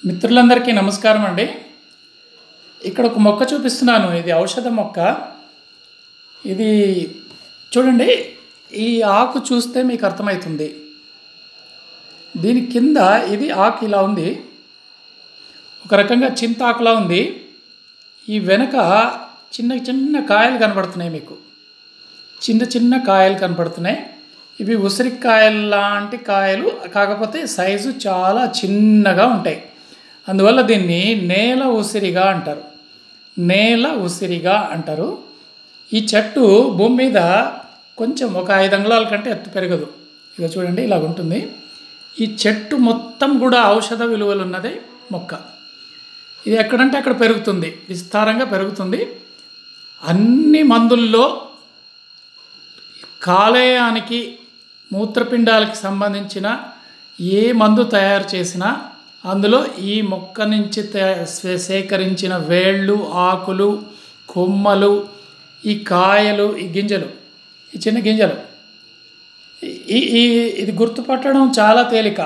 మిత్రులందరికీ నమస్కారం అండి. ఇక్కడ ఒక మొక్క చూపిస్తున్నాను. ఇది ఔషధ మొక్క. ఇది చూడండి, ఈ ఆకు చూస్తే మీకు అర్థమవుతుంది. దీని కింద ఇది ఆకు ఇలా ఉంది, ఒక రకంగా చింతాకులా ఉంది. ఈ వెనక చిన్న చిన్న కాయలు కనబడుతున్నాయి, మీకు చిన్న చిన్న కాయలు కనబడుతున్నాయి. ఇవి ఉసిరికాయలు లాంటి కాయలు, కాకపోతే సైజు చాలా చిన్నగా ఉంటాయి. అందువల్ల దీన్ని నేల ఉసిరిగా అంటారు. నేల ఉసిరిగా అంటారు. ఈ చెట్టు భూమి మీద కొంచెం ఒక 5 అంగుళాల కంటే ఎత్తు పెరగదు. ఇక చూడండి, ఇలాగ ఉంటుంది. ఈ చెట్టు మొత్తం కూడా ఔషధ విలువలు ఉన్నది మొక్క. ఇది ఎక్కడంటే అక్కడ పెరుగుతుంది, విస్తారంగా పెరుగుతుంది. అన్ని మందుల్లో కాలేయానికి, మూత్రపిండాలకి సంబంధించిన ఏ మందు తయారు చేసినా అందులో ఈ మొక్క నుంచి సేకరించిన వేళ్ళు, ఆకులు, కొమ్మలు, ఈ కాయలు, ఈ గింజలు, ఈ చిన్న గింజలు, ఇది గుర్తుపట్టడం చాలా తేలిక.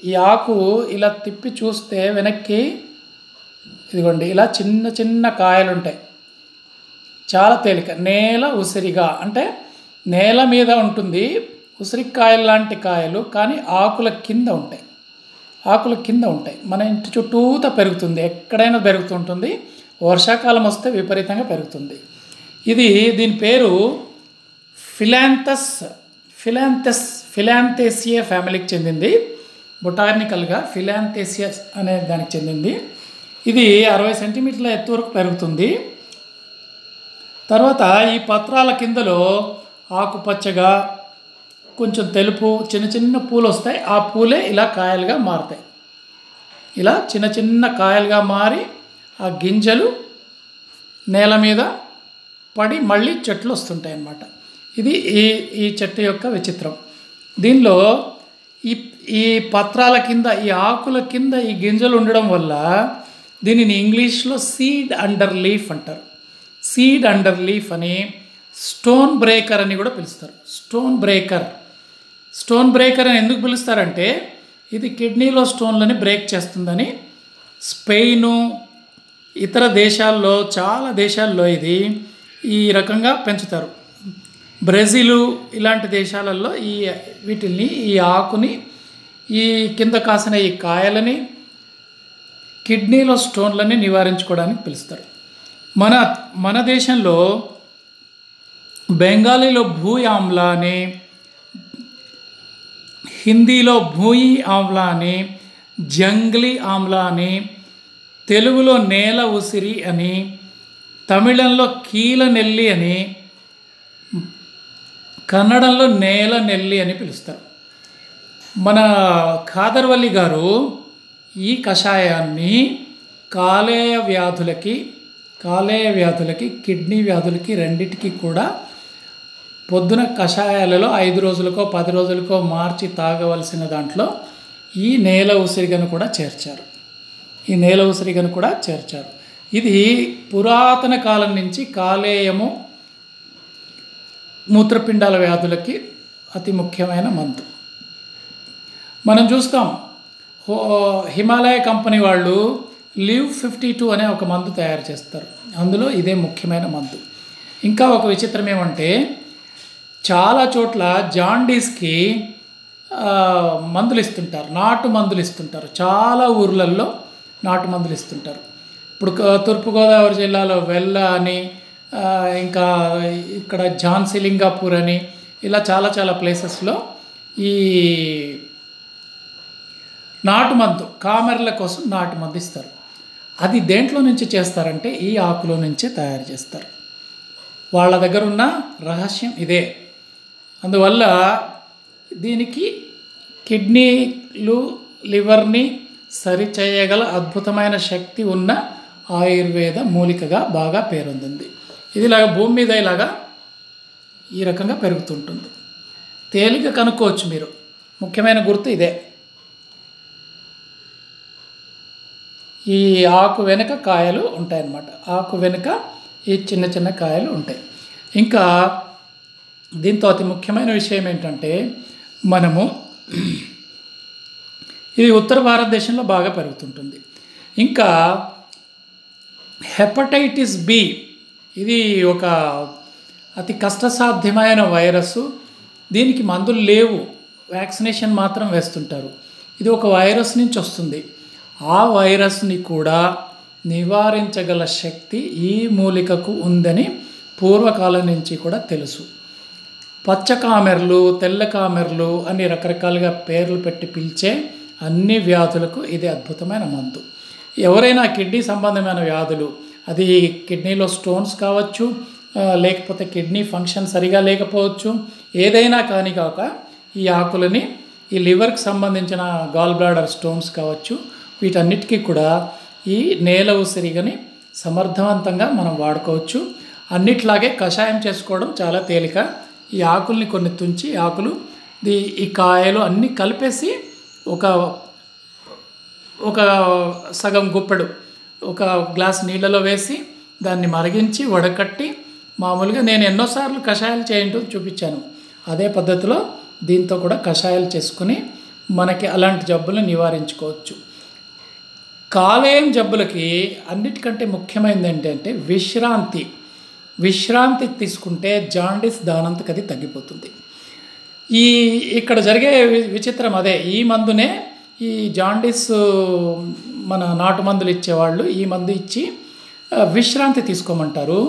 ఈ ఆకు ఇలా తిప్పి చూస్తే వెనక్కి ఇదిగోండి, ఇలా చిన్న చిన్న కాయలు ఉంటాయి. చాలా తేలిక. నేల ఉసిరిగా అంటే నేల మీద ఉంటుంది, ఉసిరికాయలు లాంటి కాయలు, కానీ ఆకుల కింద ఉంటాయి. ఆకుల కింద ఉంటాయి. మన ఇంటి చుట్టూతా పెరుగుతుంది, ఎక్కడైనా పెరుగుతుంటుంది. వర్షాకాలం వస్తే విపరీతంగా పెరుగుతుంది. దీని పేరు ఫిలాంథేసియే ఫ్యామిలీకి చెందింది. బొటానికల్గా ఫిలాంథేసియస్ అనే దానికి చెందింది. ఇది 60 సెంటీమీటర్ల ఎత్తు వరకు పెరుగుతుంది. తర్వాత ఈ పత్రాల కిందలో ఆకుపచ్చగా, కొంచెం తెలుపు, చిన్న చిన్న పూలు వస్తాయి. ఆ పూలే ఇలా కాయలుగా మారుతాయి. ఇలా చిన్న చిన్న కాయలుగా మారి ఆ గింజలు నేల మీద పడి మళ్ళీ చెట్లు వస్తుంటాయి అన్నమాట. ఇది ఈ చెట్టు యొక్క విచిత్రం. దీనిలో ఈ పత్రాల కింద, ఈ ఆకుల కింద ఈ గింజలు ఉండడం వల్ల దీనిని ఇంగ్లీష్లో సీడ్ అండర్ లీఫ్ అంటారు. సీడ్ అండర్ లీఫ్ అని, స్టోన్ బ్రేకర్ అని కూడా పిలుస్తారు. స్టోన్ బ్రేకర్ అని ఎందుకు పిలుస్తారంటే ఇది కిడ్నీలో స్టోన్లని బ్రేక్ చేస్తుందని. స్పెయిను, ఇతర దేశాల్లో, చాలా దేశాల్లో ఇది ఈ రకంగా పెంచుతారు. బ్రెజిలు ఇలాంటి దేశాలలో వీటిల్ని, ఈ ఆకుని, ఈ కింద కాసిన ఈ కాయలని కిడ్నీలో స్టోన్లని నివారించుకోవడానికి పిలుస్తారు. మన దేశంలో బెంగాలీలో భూయి ఆమ్లా అని, హిందీలో భూయి ఆమ్లా అని, జంగ్లీ ఆమ్లా అని, తెలుగులో నేల ఉసిరి అని, తమిళంలో కీల నెల్లి అని, కన్నడంలో నేల నెల్లి అని పిలుస్తారు. మన ఖాదర్వల్లి గారు ఈ కషాయాన్ని కాలేయ వ్యాధులకి, కిడ్నీ వ్యాధులకి రెండిటికి కూడా పొద్దున కషాయాలలో 5 రోజులకో 10 రోజులకో మార్చి తాగవలసిన దాంట్లో ఈ నేల ఉసిరిగను కూడా చేర్చారు. ఇది పురాతన కాలం నుంచి కాలేయము, మూత్రపిండాల వ్యాధులకి అతి ముఖ్యమైన మందు. మనం చూస్తాం, హిమాలయ కంపెనీ వాళ్ళు లివ్ 52 అనే ఒక మందు తయారు చేస్తారు. అందులో ఇదే ముఖ్యమైన మందు. ఇంకా ఒక విచిత్రం ఏమంటే, చాలా చోట్ల జాండీస్కి మందులు ఇస్తుంటారు, నాటు మందులు ఇస్తుంటారు. చాలా ఊర్లలో నాటు మందులు ఇస్తుంటారు. ఇప్పుడు తూర్పుగోదావరి జిల్లాలో వెల్ల అని, ఇంకా ఇక్కడ ఝాన్సీ లింగాపూర్ అని, ఇలా చాలా చాలా ప్లేసెస్లో ఈ నాటు మందు, కామెర్ల కోసం నాటు మందు ఇస్తారు. అది దేంట్లో నుంచి చేస్తారంటే ఈ ఆకులో నుంచే తయారు చేస్తారు. వాళ్ళ దగ్గర ఉన్న రహస్యం ఇదే. అందువల్ల దీనికి కిడ్నీలు, లివర్ని సరిచేయగల అద్భుతమైన శక్తి ఉన్న ఆయుర్వేద మూలికగా బాగా పేరొందింది. ఇది ఇలాగ భూమి మీద ఇలాగా ఈ రకంగా పెరుగుతుంటుంది. తేలిక కనుక్కోవచ్చు మీరు. ముఖ్యమైన గుర్తు ఇదే. ఈ ఆకు వెనుక కాయలు ఉంటాయన్నమాట. ఆకు వెనుక ఈ చిన్న చిన్న కాయలు ఉంటాయి. ఇంకా దీంతో అతి ముఖ్యమైన విషయం ఏంటంటే, మనము ఇది ఉత్తర భారతదేశంలో బాగా పెరుగుతుంటుంది. ఇంకా హెపటైటిస్ బి, ఇది ఒక అతి కష్టసాధ్యమైన వైరస్సు. దీనికి మందులు లేవు, వ్యాక్సినేషన్ మాత్రం వేస్తుంటారు. ఇది ఒక వైరస్ నుంచి వస్తుంది. ఆ వైరస్ని కూడా నివారించగల శక్తి ఈ మూలికకు ఉందని పూర్వకాలం నుంచి కూడా తెలుసు. పచ్చకామెర్లు, తెల్ల కామెర్లు అని రకరకాలుగా పేర్లు పెట్టి పిలిచే అన్ని వ్యాధులకు ఇది అద్భుతమైన మందు. ఎవరైనా కిడ్నీ సంబంధమైన వ్యాధులు, అది కిడ్నీలో స్టోన్స్ కావచ్చు, లేకపోతే కిడ్నీ ఫంక్షన్ సరిగా లేకపోవచ్చు, ఏదైనా కానీ కాక ఈ ఆకులని, ఈ లివర్కి సంబంధించిన గాల్ బ్లాడర్ స్టోన్స్ కావచ్చు, వీటన్నిటికీ కూడా ఈ నేల ఉసిరిగని సమర్థవంతంగా మనం వాడుకోవచ్చు. అన్నిట్లాగే కషాయం చేసుకోవడం చాలా తేలిక. ఈ ఆకుల్ని కొన్ని తుంచి, ఆకులు ఈ కాయలు అన్నీ కలిపేసి ఒక సగం గుప్పెడు ఒక గ్లాస్ నీళ్ళలో వేసి దాన్ని మరిగించి వడకట్టి, మామూలుగా నేను ఎన్నోసార్లు కషాయాలు చేయంటూ చూపించాను. అదే పద్ధతిలో దీంతో కూడా కషాయాలు చేసుకుని మనకి అలాంటి జబ్బులను నివారించుకోవచ్చు. కాలేయం జబ్బులకి అన్నిటికంటే ముఖ్యమైనది ఏంటంటే విశ్రాంతి తీసుకుంటే జాండీస్ దానంతకు అది తగ్గిపోతుంది. ఇక్కడ జరిగే విచిత్రం అదే. ఈ మందునే ఈ జాండీస్ మన నాటు మందులు ఇచ్చేవాళ్ళు ఈ మందు ఇచ్చి విశ్రాంతి తీసుకోమంటారు.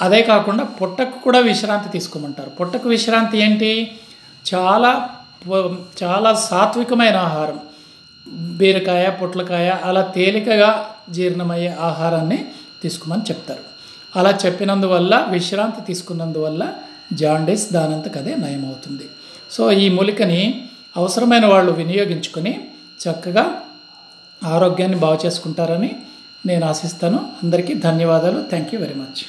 అదే కాకుండా పొట్టకు కూడా విశ్రాంతి తీసుకోమంటారు. పొట్టకు విశ్రాంతి ఏంటి? చాలా సాత్వికమైన ఆహారం, బీరకాయ, పొట్లకాయ అలా తేలికగా జీర్ణమయ్యే ఆహారాన్ని తీసుకోమని చెప్తారు. అలా చెప్పినందువల్ల, విశ్రాంతి తీసుకున్నందువల్ల జాండీస్ దానంతకదే నయమవుతుంది. సో ఈ మూలికని అవసరమైన వాళ్ళు వినియోగించుకొని చక్కగా ఆరోగ్యాన్ని బాగు చేసుకుంటారని నేను ఆశిస్తాను. అందరికీ ధన్యవాదాలు. Thank you very much.